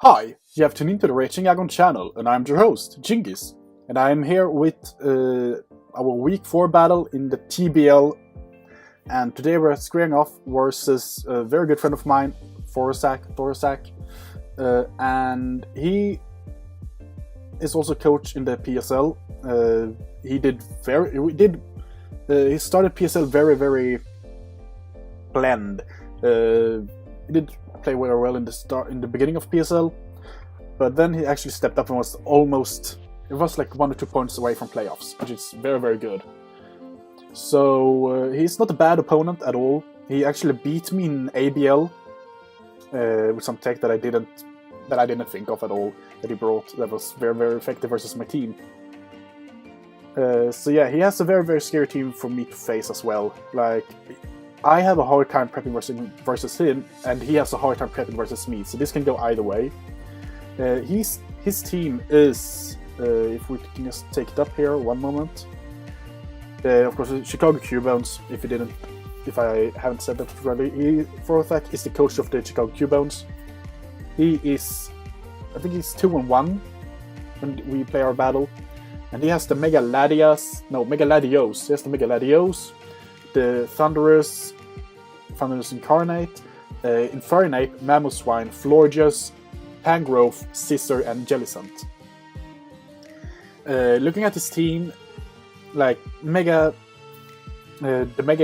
Hi, you have tuned into the Raging Aggron channel, and I'm your host, Djingis. And I'm here with our week 4 battle in the TBL. And today we're squaring off versus a very good friend of mine, Thorsak. And he is also coach in the PSL. He started PSL very bland. He did play very well in the beginning of PSL, but then he actually stepped up and was like 1 or 2 points away from playoffs, which is very good. So he's not a bad opponent at all. He actually beat me in ABL with some tech that I didn't think of at all, that he brought, that was very effective versus my team. So yeah, he has a very scary team for me to face as well. Like, I have a hard time prepping versus him, and he has a hard time prepping versus me, so this can go either way. His team is, if we can just take it up here, one moment. Of course, Chicago Cubones, if I haven't said that already. Thorsak is the coach of the Chicago Cubones. I think he's 2-1 when we play our battle. And he has the Mega Ladios. He has the Mega Ladios, the Thunderous Incarnate, Infernape, Mammothswine, Florges, Pangrove, Scissor, and Jellicent. Looking at his team, like the Mega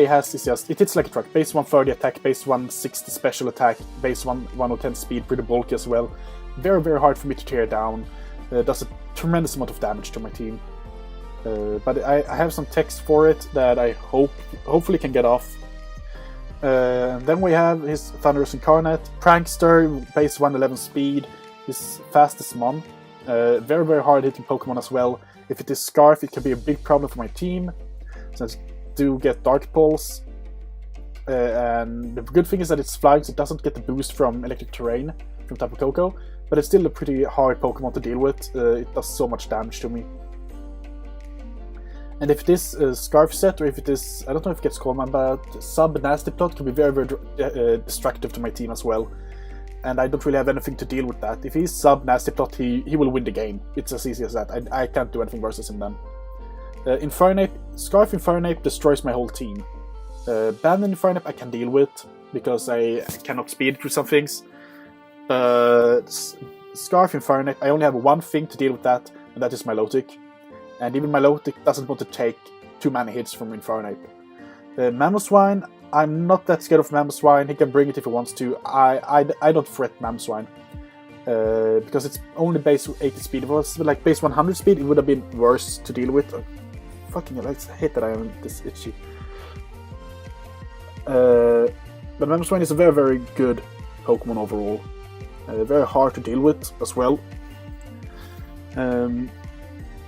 he has is just, it hits like a truck. Base 130 attack, base 160 special attack, base 110 speed, pretty bulky as well. Very hard for me to tear down. Does a tremendous amount of damage to my team. But I have some text for it that I hopefully can get off. Then we have his Thunderous Incarnate, Prankster, base 111 speed, his fastest mon. Very hard hitting Pokemon as well. If it is Scarf, it can be a big problem for my team, since I do get Dark Pulse. And the good thing is that it's flying, so it doesn't get the boost from Electric Terrain from Tapu Koko, but it's still a pretty hard Pokemon to deal with. It does so much damage to me. And if it is a Scarf set, or if it is, I don't know if it gets called, but Sub Nasty Plot can be very destructive to my team as well. And I don't really have anything to deal with that. If he's Sub Nasty Plot, he will win the game. It's as easy as that. I can't do anything versus him then. Scarf Infernape destroys my whole team. Banded Infernape I can deal with, because I cannot speed through some things. Scarf Infernape, I only have one thing to deal with that, and that is my Milotic. And even my Milotic doesn't want to take too many hits from Infernape. Mammothswine, I'm not that scared of Mammothswine. He can bring it if he wants to. I don't threat Mammothswine. Because it's only base 80 speed. If it was like base 100 speed, it would have been worse to deal with. Fucking hell, I hate that I am this itchy. But Mammothswine is a very good Pokemon overall. Very hard to deal with as well.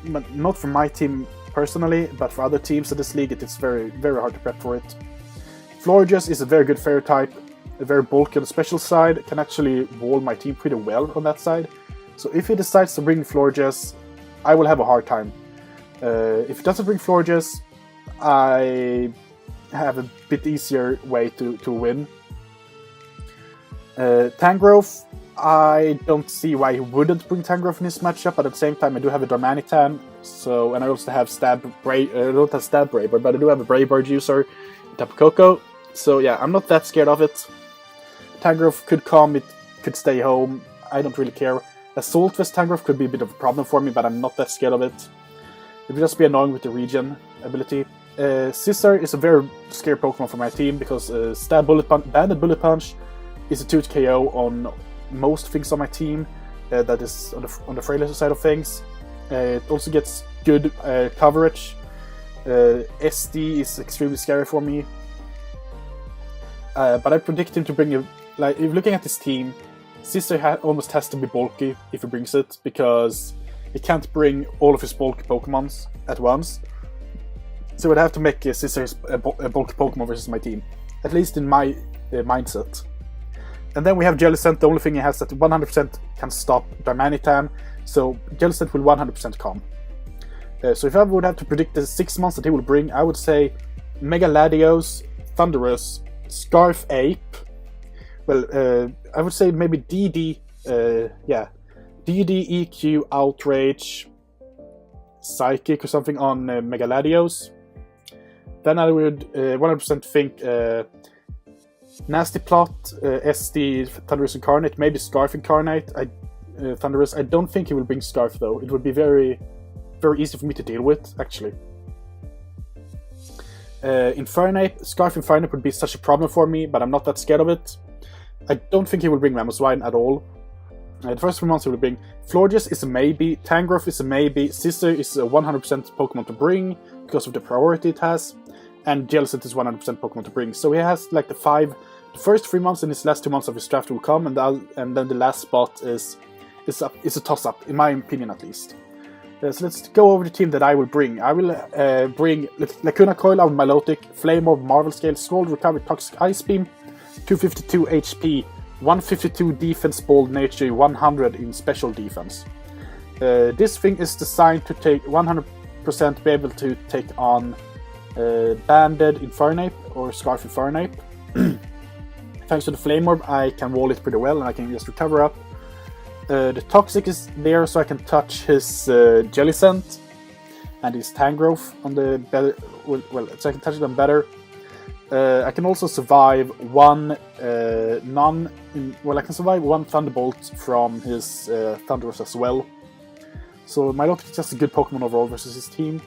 But not for my team personally, but for other teams in this league, it is very hard to prep for it. Florges is a very good fairy type, a very bulky on the special side, can actually wall my team pretty well on that side. So if he decides to bring Florges, I will have a hard time. If he doesn't bring Florges, I have a bit easier way to win. Tangrowth, I don't see why he wouldn't bring Tangrowth in this matchup, but at the same time I do have a Darmanitan, and I also have I don't have Stab Braver, but I do have a Brave Bird user, Tapu Koko, so yeah, I'm not that scared of it. Tangrowth could come, it could stay home, I don't really care. Assault Vest Tangrowth could be a bit of a problem for me, but I'm not that scared of it. It would just be annoying with the regen ability. Scissor is a very scary Pokemon for my team, because Banded Bullet Punch is a 2 KO on most things on my team, that is on the frailest side of things. It also gets good coverage. SD is extremely scary for me. But I predict him to bring if you're looking at his team, Scissor almost has to be bulky if he brings it, because he can't bring all of his bulky Pokemons at once. So I'd have to make Scissor a bulky Pokemon versus my team, at least in my mindset. And then we have Jellicent. The only thing he has that 100% can stop Darmanitan, so Jellicent will 100% come. So if I would have to predict the 6 months that he will bring, I would say Mega Ladios, Thunderous, Scarf Ape, well, I would say maybe DD Yeah, DD, EQ, Outrage, Psychic or something on Megaladios. Then I would 100% think Nasty Plot, SD, Thunderous Incarnate, maybe Scarf Incarnate. Thunderous. I don't think he will bring Scarf though. It would be very, very easy for me to deal with, actually. Infernape, Scarf Infernape would be such a problem for me, but I'm not that scared of it. I don't think he will bring Mamoswine at all. The first 3 months he will bring Florges is a maybe, Tangrowth is a maybe, Scizor is a 100% Pokemon to bring because of the priority it has, and Jellicent is 100% Pokemon to bring. So he has like the first 3 months and his last 2 months of his draft will come, and then the last spot is a toss-up, in my opinion at least. So let's go over the team that I will bring. I will bring Lacuna Coil of Milotic, Flame of Marvel Scale, Scroll Recovery Toxic Ice Beam, 252 HP, 152 defense, bold nature, 100 in special defense. This thing is designed to take 100% be able to take on Banded Infernape or Scarf Infernape. Thanks to the Flame Orb, I can wall it pretty well and I can just recover up. The Toxic is there so I can touch his Jellicent and his Tangrowth on the better. Well, so I can touch them better. I can also survive one I can survive one Thunderbolt from his Thunderous as well. So Milotic is just a good Pokemon overall versus his team.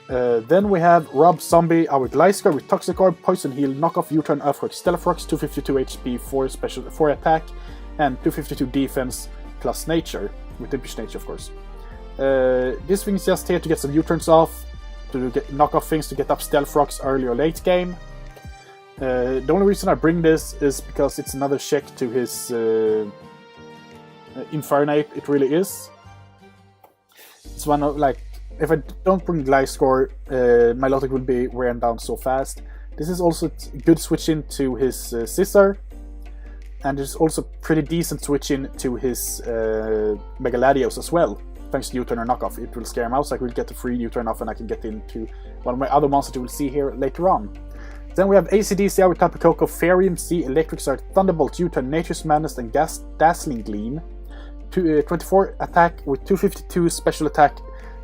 Then we have Rob Zombie, our Gliscor with Toxic Orb, Poison Heal, Knockoff, U-Turn, Earthquake, Stealth 252 HP, 4 attack, and 252 defense plus Nature, with Impish Nature of course. This thing is just here to get some U-turns off, to knock off things to get up Stealth Rocks early or late game. The only reason I bring this is because it's another check to his Infernape, it really is. It's one of, like, if I don't bring Gliscor, Milotic will be wearing down so fast. This is also a good switch in to his Scizor, and it's also pretty decent switch in to his Megaladios as well. Thanks to U-turn or knockoff, it will scare him out, so I will get the free U-turn off and I can get into one of my other monsters you will see here later on. Then we have ACDC, our Tapu Koko, Fairium Sea, Electric Start, Thunderbolt, U-turn, Nature's Madness, and Dazzling Gleam. 24 attack with 252 special attack,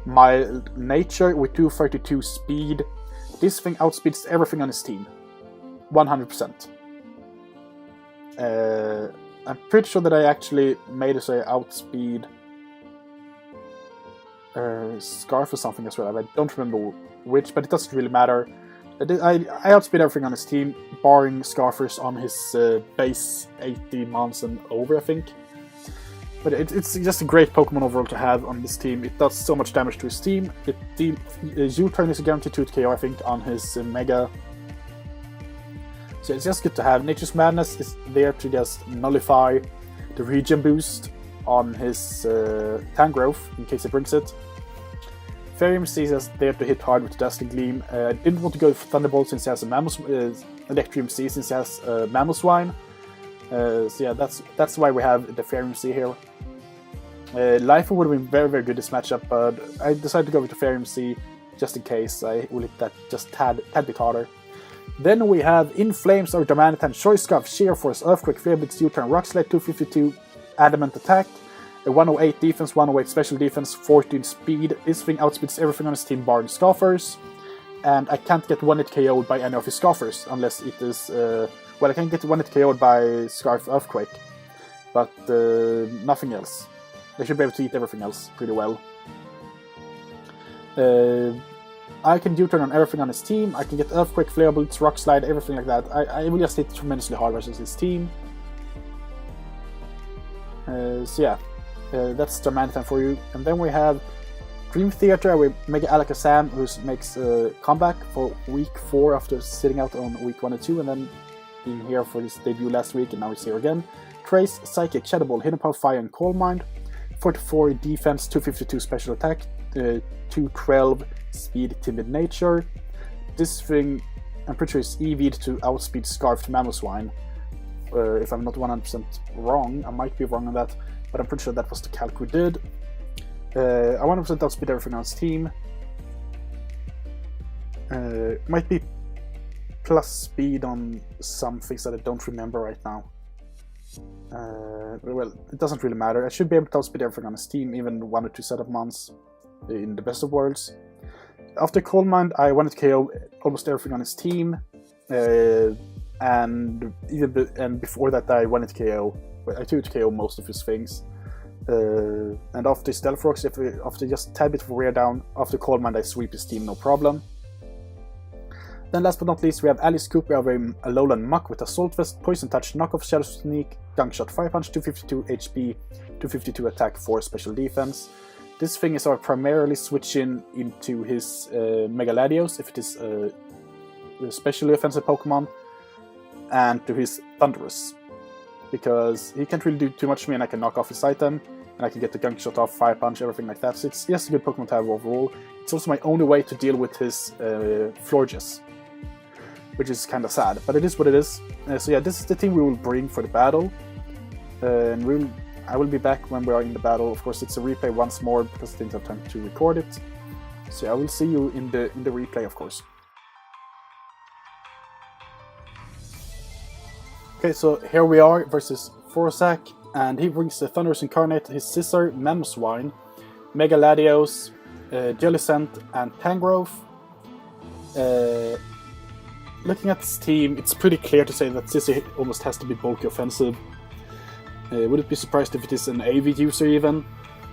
mild nature with 232 speed. This thing outspeeds everything on his team. 100%. I'm pretty sure that I actually made it so I outspeed Scarf or something as well. I don't remember which, but it doesn't really matter. I outspeed everything on his team, barring Scarfers on his base 80 months and over, I think. But it's just a great Pokemon overall to have on this team. It does so much damage to his team. U-turn is a guaranteed 2 KO, I think, on his Mega. So it's just good to have. Nature's Madness is there to just nullify the regen boost on his Tangrowth, in case he brings it. Fairium Sea is just there to hit hard with the Dazzling Gleam. I didn't want to go for Thunderbolt since he has a Electrium Sea since he has Mamoswine. So yeah, that's why we have the Fairium Sea here. Life would have been very, very good this matchup, but I decided to go with the Fairium Sea just in case I will hit that just tad bit harder. Then we have In Flames, our Darmanitan, Choice Scarf, Sheer Force, Earthquake, Flare Blitz, U-turn, Rock Slide, 252 Adamant attack, a 108 defense, 108 special defense, 14 speed. This thing outspeeds everything on his team barring Scoffers, and I can't get 1-hit KO'd by any of his Scoffers unless it is... well, I can get 1-hit KO'd by Scarf Earthquake, but nothing else. I should be able to eat everything else pretty well. I can U-turn on everything on his team. I can get Earthquake, Flare Blitz, Rock Slide, everything like that. I will just hit tremendously hard versus his team. So yeah, that's Darmanitan for you. And then we have Dream Theater with Mega Alakazam, who makes a comeback for week 4 after sitting out on week 1 and 2, and then being here for his debut last week, and now he's here again. Trace, Psychic, Shadow Ball, Hidden Power, Fire, and Calm Mind. 44 defense, 252 special attack, 212 speed, timid nature. This thing, I'm pretty sure is EV'd to outspeed Scarf to Mamoswine. If I'm not 100% wrong, I might be wrong on that, but I'm pretty sure that was the calc we did. I 100% outspeed everything on his team. Might be plus speed on some things that I don't remember right now. Well, it doesn't really matter. I should be able to outspeed everything on his team, even 1 or 2 setup mons in the best of worlds. After Coal Mine, I wanted to KO almost everything on his team, and before that I wanted to KO. I tried to KO most of his things. And after Stealth Rocks, after just a tad bit of wear down, after Coal Mine I sweep his team no problem. Then last but not least we have Alice Coop. We have a Lowland Muck with Assault Vest, Poison Touch, Knockoff, Shadow Sneak, Gunk Shot, Fire Punch, 252 HP, 252 attack, 4 special defense. This thing is primarily switching into his Mega Latios if it is a specially offensive Pokemon, and to his Thunderous, because he can't really do too much to me and I can knock off his item, and I can get the Gunk Shot off, Fire Punch, everything like that. So it's just a good Pokemon to have overall. It's also my only way to deal with his Florges, which is kind of sad, but it is what it is. So yeah, this is the team we will bring for the battle, and I will be back when we are in the battle. Of course, it's a replay once more because I didn't have time to record it. So yeah, I will see you in the replay, of course. Okay, so here we are versus Forsac, and he brings the Thunderous Incarnate, his Scissor, Mamoswine, Mega Latios, Jellicent, and Tangrowth. Looking at this team, it's pretty clear to say that Scissor almost has to be bulky offensive. Wouldn't be surprised if it is an AV user even,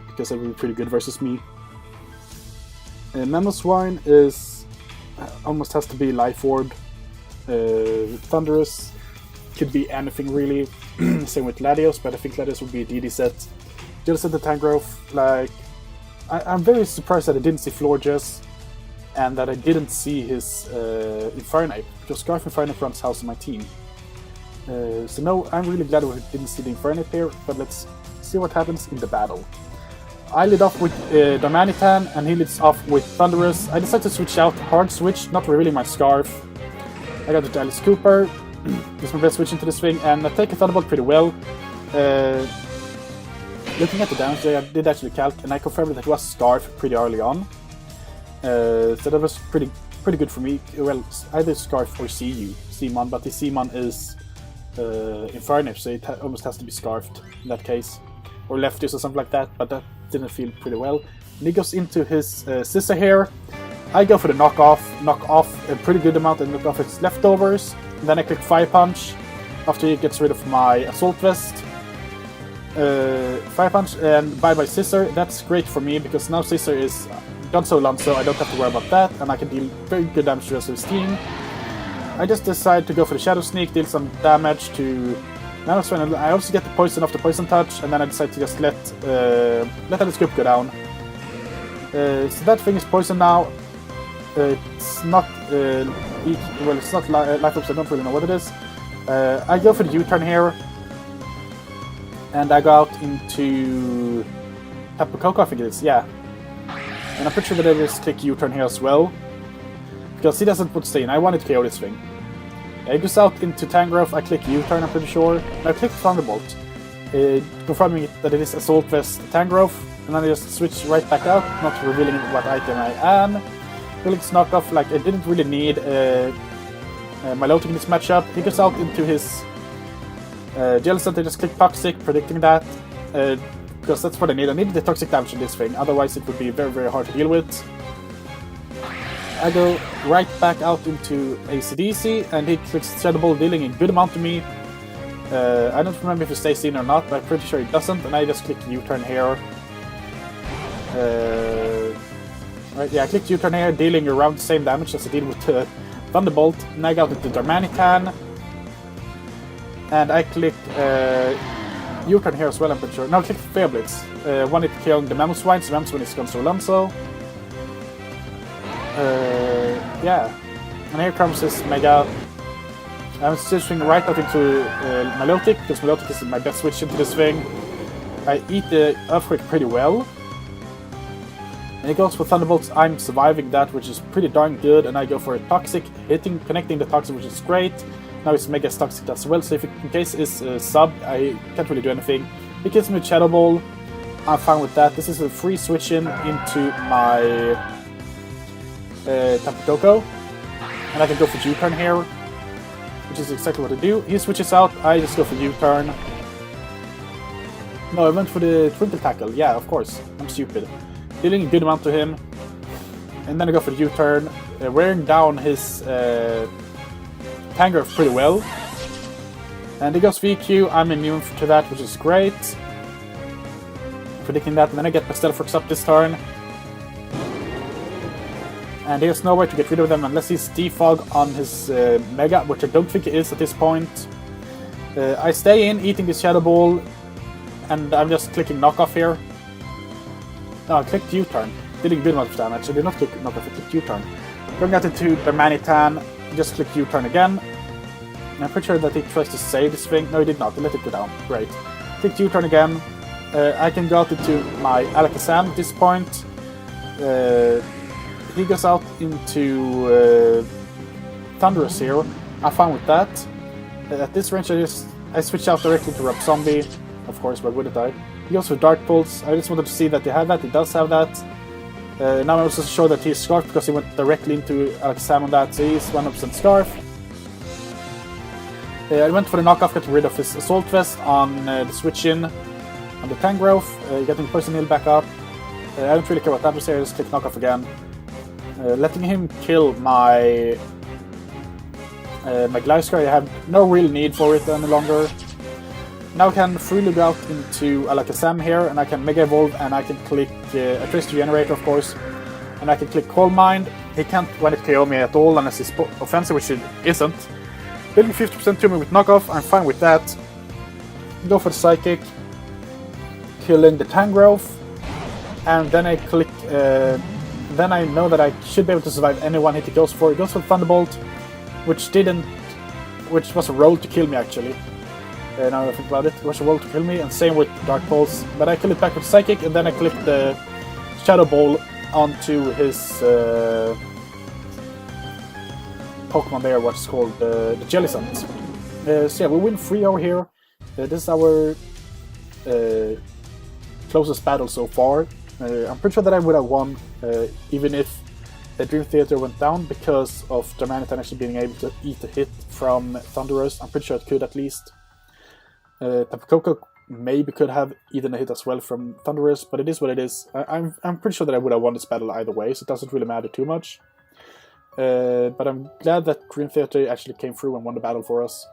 because that would be pretty good versus me. Mamoswine is almost has to be Life Orb. Thunderous could be anything really. Same with Latios, but I think Latios would be a DD set. Jellicent and Tangrowth, like, I'm very surprised that I didn't see Florges, and that I didn't see his Infernape, because Scarf Infernape runs house on my team. So no, I'm really glad we didn't see the Infernape here, but let's see what happens in the battle. I lead off with Darmanitan, and he leads off with Thunderous. I decided to switch out, hard switch, not revealing my Scarf. I got the Alice Cooper. This is my best switch into this thing, and I take a Thunderbolt pretty well. Looking at the damage there, I did actually calc, and I confirmed that it was Scarf pretty early on. So that was pretty good for me. Well, either Scarf or Seamon, but the Seamon is Infernape, so it almost has to be Scarfed in that case. Or Lefties or something like that, but that didn't feel pretty well. And he goes into his Scissor here. I go for the knock off a pretty good amount and knock off its leftovers. And then I click Fire Punch after he gets rid of my Assault Vest. Fire Punch and bye-bye Scissor. That's great for me because now Scissor is done so long, so I don't have to worry about that, and I can deal very good damage to the rest of his team. I just decide to go for the Shadow Sneak, deal some damage to Mamoswine, and I also get the poison off the Poison Touch, and then I decide to just let Alice Coop go down. So that thing is poison now. It's not it's not Life Orb, so I don't really know what it is. I go for the U-turn here, and I go out into Tapu Koko, I think it is, yeah. And I'm pretty sure that I just click U-turn here as well, because he doesn't put stay in. I wanted to KO this thing. He goes out into Tangrowth, I click U-turn, I'm pretty sure, and I click Thunderbolt, confirming that it is Assault Vest Tangrowth, and then I just switch right back out, not revealing what item I am. Felix knockoff, like I didn't really need my Milotic in this matchup. He goes out into his Jellicent, I just click Toxic, predicting that, because that's what I need. I needed the Toxic damage in this thing, otherwise it would be very, very hard to deal with. I go right back out into AC/DC, and he clicks Shadow Ball, dealing a good amount to me. I don't remember if he stays in or not, but I'm pretty sure he doesn't, and I just click U-turn here. Right, yeah, I clicked U-turn here, dealing around the same damage as I did with the Thunderbolt, and I got into Darmanitan. And I click U-turn here as well, I'm pretty sure. No, I clicked Fair Blitz. Wanted to kill the Mamoswine, so Mamoswine is gone so Lumso. Yeah. And here comes this Mega. I'm switching right out into Milotic, because Milotic is my best switch into this thing. I eat the Earthquake pretty well. And he goes for Thunderbolts, I'm surviving that, which is pretty darn good, and I go for a Toxic, connecting the Toxic, which is great. Now it's Mega Toxic as well, so if it, in case it's sub, I can't really do anything. He gives me a Shadow Ball, I'm fine with that. This is a free switch in into my Tapu Koko, and I can go for U-turn here, which is exactly what I do. He switches out, I just go for U-turn, No, I went for the triple tackle. Yeah, of course. I'm stupid. Dealing a good amount to him. And then I go for the U-turn. Wearing down his Tangrowth pretty well. And he goes VQ. I'm immune to that, which is great. Predicting that. And then I get my Stealth Rocks up this turn. And he has nowhere to get rid of them unless he's defog on his Mega, which I don't think he is at this point. I stay in, eating the Shadow Ball. And I'm just clicking knockoff here. No, I clicked U-turn. Dealing good amount of damage. I did not click knockoff, I clicked U-turn. Going out into the Manitan, just click U-turn again. And I'm pretty sure that he tries to save this thing. No, he did not. He let it go down. Great. Click U-turn again. I can go out into my Alakazam at this point. He goes out into Thunderous here. I'm fine with that. At this range, I switch out directly to Rob Zombie. Of course, why wouldn't I? He goes for Dark Pulse. I just wanted to see that he had that. He does have that. Now I'm also sure that he's Scarf because he went directly into Alakazam on that, so he's 100% Scarf. I went for the knockoff, getting rid of his Assault Vest on the switch-in on the Tangrowth, getting Poison Heal back up. I don't really care what that was here, just click knockoff again. Letting him kill my Gliscor. I have no real need for it any longer. Now I can freely go out into Alakazam here, and I can Mega Evolve, and I can click Atreus Generator, of course, and I can click Calm Mind. He can't one-hit KO me at all unless he's offensive, which it isn't. Building 50% to me with knockoff, I'm fine with that. Go for the Psychic, killing the Tangrowth, and then I click. Then I know that I should be able to survive any one hit he goes for. He goes for Thunderbolt, which was a roll to kill me actually. Now I think about it, it was a roll to kill me, and same with Dark Pulse. But I kill it back with Psychic, and then I click the Shadow Ball onto his Pokemon there, what's called the Jellicent. So yeah, we win 3 over here. This is our closest battle so far. I'm pretty sure that I would have won even if the Dream Theater went down because of Darmanitan actually being able to eat a hit from Thunderous. I'm pretty sure it could at least. Tapu Koko maybe could have eaten a hit as well from Thunderous, but it is what it is. I'm pretty sure that I would have won this battle either way, so it doesn't really matter too much. But I'm glad that Dream Theater actually came through and won the battle for us.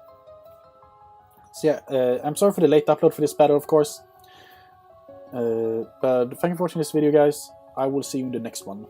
So yeah, I'm sorry for the late upload for this battle, of course. But thank you for watching this video, guys. I will see you in the next one.